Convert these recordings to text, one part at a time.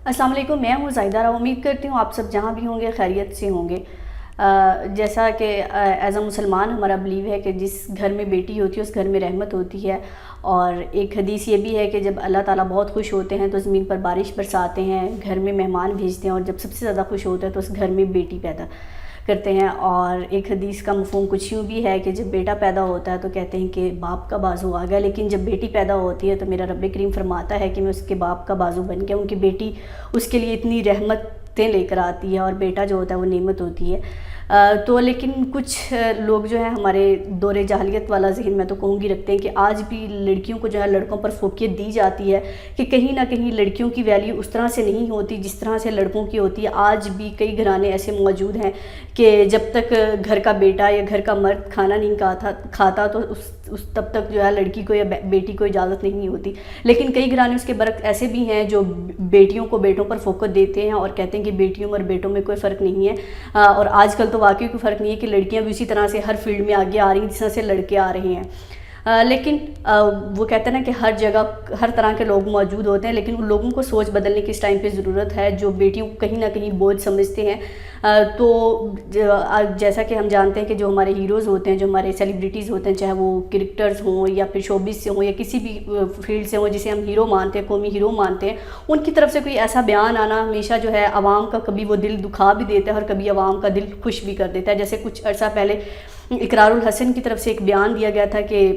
السلام علیکم، میں ہوں زاہدہ راہ۔ امید کرتی ہوں آپ سب جہاں بھی ہوں گے خیریت سے ہوں گے۔ جیسا کہ ایز اے مسلمان ہمارا بلیو ہے کہ جس گھر میں بیٹی ہوتی ہے اس گھر میں رحمت ہوتی ہے، اور ایک حدیث یہ بھی ہے کہ جب اللہ تعالیٰ بہت خوش ہوتے ہیں تو زمین پر بارش برساتے ہیں، گھر میں مہمان بھیجتے ہیں، اور جب سب سے زیادہ خوش ہوتے ہیں تو اس گھر میں بیٹی پیدا کرتے ہیں۔ اور ایک حدیث کا مفہوم کچھ یوں بھی ہے کہ جب بیٹا پیدا ہوتا ہے تو کہتے ہیں کہ باپ کا بازو آ گیا، لیکن جب بیٹی پیدا ہوتی ہے تو میرا رب کریم فرماتا ہے کہ میں اس کے باپ کا بازو بن گیا، ان کی بیٹی اس کے لیے اتنی رحمتیں لے کر آتی ہے، اور بیٹا جو ہوتا ہے وہ نعمت ہوتی ہے۔ تو لیکن کچھ لوگ جو ہیں ہمارے دور جاہلیت والا ذہن میں تو کہوں گی رکھتے ہیں کہ آج بھی لڑکیوں کو جو ہے لڑکوں پر فوقیت دی جاتی ہے، کہ کہیں نہ کہیں لڑکیوں کی ویلیو اس طرح سے نہیں ہوتی جس طرح سے لڑکوں کی ہوتی ہے۔ آج بھی کئی گھرانے ایسے موجود ہیں کہ جب تک گھر کا بیٹا یا گھر کا مرد کھانا نہیں کھاتا تو اس تب تک جو ہے لڑکی کو یا بیٹی کو اجازت نہیں ہوتی۔ لیکن کئی گھرانے اس کے برعکس ایسے بھی ہیں جو بیٹیوں کو بیٹوں پر فوقیت دیتے ہیں اور کہتے ہیں کہ بیٹیوں اور بیٹوں میں کوئی فرق نہیں ہے، اور آج کل تو واقعی کوئی فرق نہیں ہے کہ لڑکیاں بھی اسی طرح سے ہر فیلڈ میں آگے آ رہی ہیں جس طرح سے لڑکے آ رہے ہیں۔ لیکن وہ کہتے ہیں نا کہ ہر جگہ ہر طرح کے لوگ موجود ہوتے ہیں، لیکن ان لوگوں کو سوچ بدلنے کی اس ٹائم پہ ضرورت ہے جو بیٹیوں کو کہیں نہ کہیں بوجھ سمجھتے ہیں۔ تو جیسا کہ ہم جانتے ہیں کہ جو ہمارے ہیروز ہوتے ہیں، جو ہمارے سیلیبریٹیز ہوتے ہیں، چاہے وہ کرکٹرز ہوں یا پھر شوبز سے ہوں یا کسی بھی فیلڈ سے ہوں جسے ہم ہیرو مانتے ہیں، قومی ہیرو مانتے ہیں، ان کی طرف سے کوئی ایسا بیان آنا ہمیشہ جو ہے عوام کا کبھی وہ دل دکھا بھی دیتا ہے اور کبھی عوام کا دل خوش بھی کر دیتا ہے۔ جیسے کچھ عرصہ پہلے اقرار الحسن کی طرف سے ایک بیان دیا گیا تھا کہ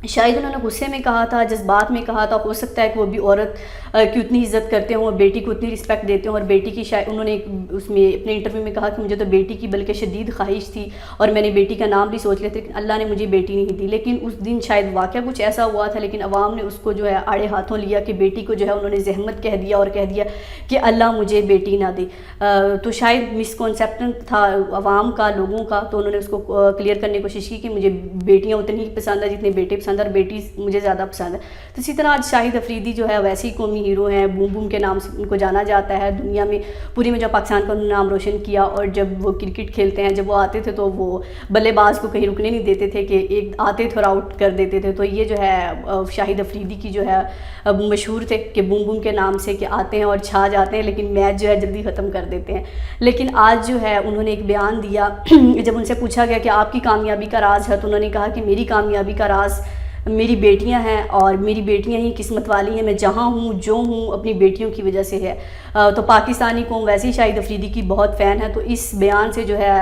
شاید انہوں نے غصے میں کہا تھا، جذبات میں کہا تھا، ہو سکتا ہے کہ وہ بھی عورت کی اتنی عزت کرتے ہوں اور بیٹی کو اتنی رسپیکٹ دیتے ہوں، اور بیٹی کی شاید انہوں نے اس میں اپنے انٹرویو میں کہا کہ مجھے تو بیٹی کی بلکہ شدید خواہش تھی اور میں نے بیٹی کا نام بھی سوچ لیا تھا، لیکن اللہ نے مجھے بیٹی نہیں دی۔ لیکن اس دن شاید واقعہ کچھ ایسا ہوا تھا، لیکن عوام نے اس کو جو ہے آڑے ہاتھوں لیا کہ بیٹی کو جو ہے انہوں نے زحمت کہہ دیا اور کہہ دیا کہ اللہ مجھے بیٹی نہ دے۔ تو شاید مسکنسیپشن تھا عوام کا، لوگوں کا، تو انہوں نے اس کو کلیئر کرنے کی کوشش کی کہ مجھے بیٹیاں اتنی ہی پسند ہے جتنے بیٹے پسند ہے، اور بیٹی مجھے زیادہ پسند ہے۔ تو اسی طرح آج شاہد افریدی جو ہے ویسے ہی قومی ہیرو ہیں، بوم بوم کے نام سے ان کو جانا جاتا ہے دنیا میں، پوری میں جو پاکستان کا انہوں نے نام روشن کیا۔ اور جب وہ کرکٹ کھیلتے ہیں، جب وہ آتے تھے تو وہ بلے باز کو کہیں رکنے نہیں دیتے تھے کہ ایک آتے تھے اور آؤٹ کر دیتے تھے۔ تو یہ جو ہے شاہد افریدی کی جو ہے مشہور تھے کہ بوم بوم کے نام سے، کہ آتے ہیں اور چھا جاتے ہیں لیکن میچ جو ہے جلدی ختم کر دیتے ہیں۔ لیکن آج جو ہے انہوں نے ایک بیان دیا، جب ان سے پوچھا گیا کہ آپ کی کامیابی کا راز ہے، تو انہوں نے کہا کہ میری کامیابی کا راز میری بیٹیاں ہیں، اور میری بیٹیاں ہی قسمت والی ہیں، میں جہاں ہوں جو ہوں اپنی بیٹیوں کی وجہ سے ہے۔ تو پاکستانی قوم ویسے ہی شاہد افریدی کی بہت فین ہے، تو اس بیان سے جو ہے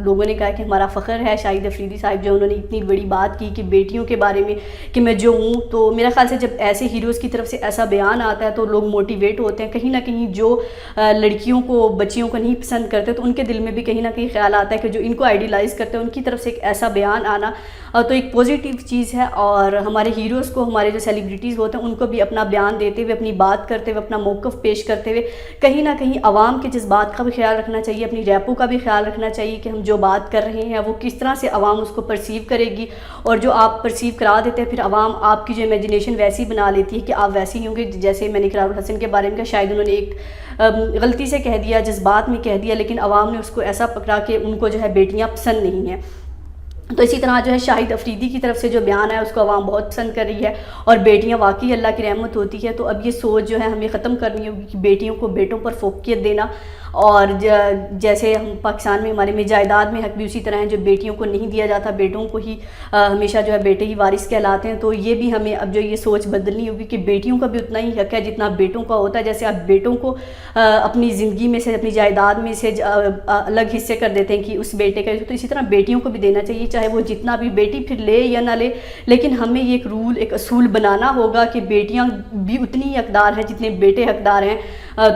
لوگوں نے کہا کہ ہمارا فخر ہے شاہد افریدی صاحب جو انہوں نے اتنی بڑی بات کی کہ بیٹیوں کے بارے میں کہ میں جو ہوں۔ تو میرا خیال سے جب ایسے ہیروز کی طرف سے ایسا بیان آتا ہے تو لوگ موٹیویٹ ہوتے ہیں، کہیں نہ کہیں جو لڑکیوں کو بچیوں کو نہیں پسند کرتے تو ان کے دل میں بھی کہیں نہ کہیں خیال آتا ہے کہ جو ان کو آئیڈیلائز کرتے ہیں ان کی طرف سے ایک ایسا بیان آنا تو ایک پازیٹیو چیز ہے۔ اور ہمارے ہیروز کو، ہمارے جو سیلیبریٹیز ہوتے ہیں ان کو بھی اپنا بیان دیتے ہوئے، اپنی بات کرتے ہوئے، اپنا موقف پیش کرتے ہوئے کہیں نہ کہیں عوام کے جذبات کا بھی خیال رکھنا چاہیے، اپنی ریپو کا بھی خیال رکھنا چاہیے کہ ہم جو بات کر رہے ہیں وہ کس طرح سے عوام اس کو پرسیو کرے گی، اور جو آپ پرسیو کرا دیتے ہیں پھر عوام آپ کی جو امیجنیشن ویسی بنا لیتی ہے کہ آپ ویسی ہی ہوں گے۔ جیسے میں نے اقرار الحسن کے بارے میں کہا، شاید انہوں نے ایک غلطی سے کہہ دیا، جذبات میں کہہ دیا، لیکن عوام نے اس کو ایسا پکڑا کہ ان کو جو ہے بیٹیاں پسند نہیں ہیں۔ تو اسی طرح جو ہے شاہد افریدی کی طرف سے جو بیان ہے اس کو عوام بہت پسند کر رہی ہے، اور بیٹیاں واقعی اللہ کی رحمت ہوتی ہے۔ تو اب یہ سوچ جو ہے ہمیں ختم کرنی ہوگی کہ بیٹیوں کو بیٹوں پر فوقیت دینا، اور جیسے ہم پاکستان میں ہمارے میں جائیداد میں حق بھی اسی طرح ہیں، جو بیٹیوں کو نہیں دیا جاتا، بیٹوں کو ہی ہمیشہ جو ہے بیٹے ہی وارث کہلاتے ہیں۔ تو یہ بھی ہمیں اب جو یہ سوچ بدلنی ہوگی کہ بیٹیوں کا بھی اتنا ہی حق ہے جتنا بیٹوں کا ہوتا ہے۔ جیسے آپ بیٹوں کو اپنی زندگی میں سے، اپنی جائیداد میں سے الگ حصے کر دیتے ہیں کہ اس بیٹے کا، تو اسی طرح بیٹیوں کو بھی دینا چاہیے، چاہے وہ جتنا بھی بیٹی پھر لے یا نہ لے، لیکن ہمیں یہ ایک رول، ایک اصول بنانا ہوگا کہ بیٹیاں بھی اتنی ہی حقدار ہیں جتنے بیٹے حقدار ہیں۔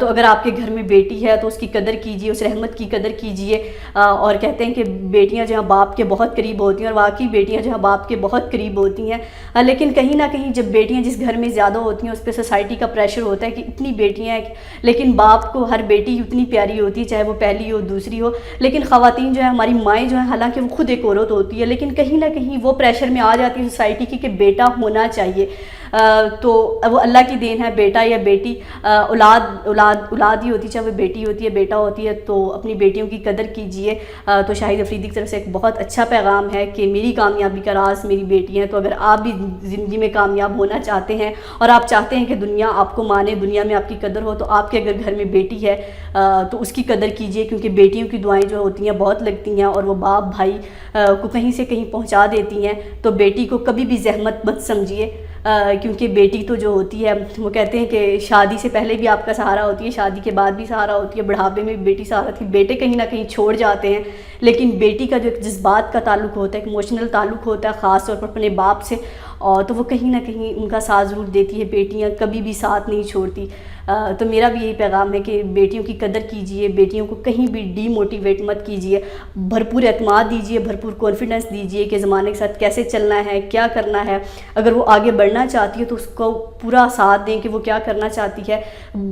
تو اگر آپ کے گھر میں بیٹی ہے تو اس کی قدر کیجیے، اس رحمت کی قدر کیجیے۔ اور کہتے ہیں کہ بیٹیاں جو ہیں باپ کے بہت قریب ہوتی ہیں، اور واقعی بیٹیاں جو ہیں باپ کے بہت قریب ہوتی ہیں، لیکن کہیں نہ کہیں جب بیٹیاں جس گھر میں زیادہ ہوتی ہیں اس پہ سوسائٹی کا پریشر ہوتا ہے کہ اتنی بیٹیاں ہیں، لیکن باپ کو ہر بیٹی اتنی پیاری ہوتی ہے، چاہے وہ پہلی ہو دوسری ہو۔ لیکن خواتین جو ہیں، ہماری مائیں جو ہیں، حالانکہ وہ خود ایک عورت ہوتی ہے، لیکن کہیں نہ کہیں وہ پریشر میں آ جاتی ہے سوسائٹی کی کہ بیٹا ہونا چاہیے۔ تو وہ اللہ کی دین ہے. بیٹا یا بیٹی اولاد ہی ہوتی ہے, چاہے وہ بیٹی ہوتی ہے بیٹا ہوتی ہے, تو اپنی بیٹیوں کی قدر کیجیے. تو شاہد افریدی کی طرف سے ایک بہت اچھا پیغام ہے کہ میری کامیابی کا راز میری بیٹی ہیں. تو اگر آپ بھی زندگی میں کامیاب ہونا چاہتے ہیں اور آپ چاہتے ہیں کہ دنیا آپ کو مانے, دنیا میں آپ کی قدر ہو, تو آپ کے اگر گھر میں بیٹی ہے تو اس کی قدر کیجیے, کیونکہ بیٹیوں کی دعائیں جو ہوتی ہیں بہت لگتی ہیں اور وہ باپ بھائی کو کہیں سے کہیں پہنچا دیتی ہیں. تو بیٹی کو کبھی بھی زحمت مت سمجھیے, کیونکہ بیٹی تو جو ہوتی ہے وہ کہتے ہیں کہ شادی سے پہلے بھی آپ کا سہارا ہوتی ہے, شادی کے بعد بھی سہارا ہوتی ہے, بڑھاپے میں بھی بیٹی سہارا ہوتی ہے. بیٹے کہیں نہ کہیں چھوڑ جاتے ہیں, لیکن بیٹی کا جو ایک جذبات کا تعلق ہوتا ہے, ایک ایموشنل تعلق ہوتا ہے خاص طور پر اپنے باپ سے, اور تو وہ کہیں نہ کہیں ان کا ساتھ ضرور دیتی ہے. بیٹیاں کبھی بھی ساتھ نہیں چھوڑتی. تو میرا بھی یہی پیغام ہے کہ بیٹیوں کی قدر کیجیے, بیٹیوں کو کہیں بھی ڈی موٹیویٹ مت کیجیے, بھرپور اعتماد دیجیے, بھرپور کانفیڈنس دیجیے کہ زمانے کے ساتھ کیسے چلنا ہے, کیا کرنا ہے. اگر وہ آگے بڑھنا چاہتی ہے تو اس کو پورا ساتھ دیں کہ وہ کیا کرنا چاہتی ہے.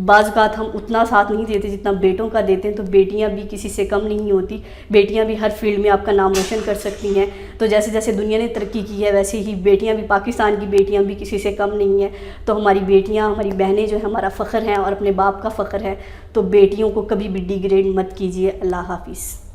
بعض اوقات ہم اتنا ساتھ نہیں دیتے جتنا بیٹوں کا دیتے ہیں, تو بیٹیاں بھی کسی سے کم نہیں ہوتی, بیٹیاں بھی ہر فیلڈ میں آپ کا نام روشن کر سکتی ہیں. تو جیسے جیسے دنیا نے ترقی کی ہے ویسے ہی بیٹیاں بھی, پاکستان کی بیٹیاں بھی کسی سے کم نہیں ہیں. تو ہماری بیٹیاں, ہماری بہنیں جو ہیں ہمارا فخر ہیں اور اپنے باپ کا فخر ہے. تو بیٹیوں کو کبھی بھی ڈیگریڈ مت کیجیے. اللہ حافظ.